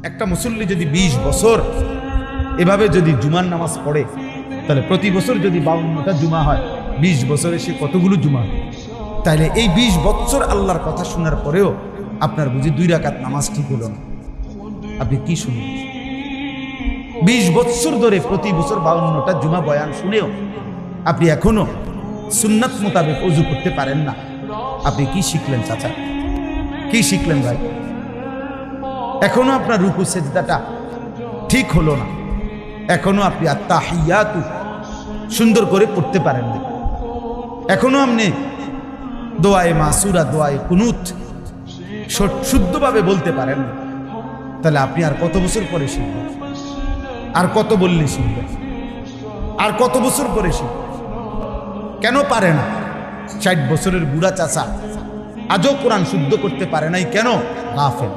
একটা মুসল্লি যদি 20 বছর এভাবে যদি জুমার নামাজ পড়ে, তাহলে প্রতি বছর যদি 52টা জুমা হয়, 20 বছরে সে কতগুলো জুমা? তাইলে এই 20 বছর আল্লাহর কথা শোনার পরেও আপনার বুঝি 2 রাকাত নামাজ ঠিক হলো না, আপনি কি শুনলেন? 20 বছর ধরে প্রতি বছর 52টা জুমা বয়ান শুনেও আপনি এখনো সুন্নাত মোতাবেক ওযু করতে পারেন না, আপনি কি শিখলেন চাচা? কি শিখলেন ভাই? এখনো আপনার রুকু সেজদাটা ঠিক হলো না, এখনো আপনি আত্তাহিয়াতু সুন্দর করে পড়তে পারেন না, এখনো আপনি দোয়ায়ে মাসুরা, দোয়ায়ে কুনুত শুদ্ধভাবে বলতে পারেন না। তাহলে আপনি আর কত বছর পরে শিখবেন? আর কত বললে শিখবেন? আর কত বছর পরে শিখবেন? কেন পারে না? 60 বছরের বুড়া চাচা আজও কোরআন শুদ্ধ করতে পারে নাই, কেন? গাফেল।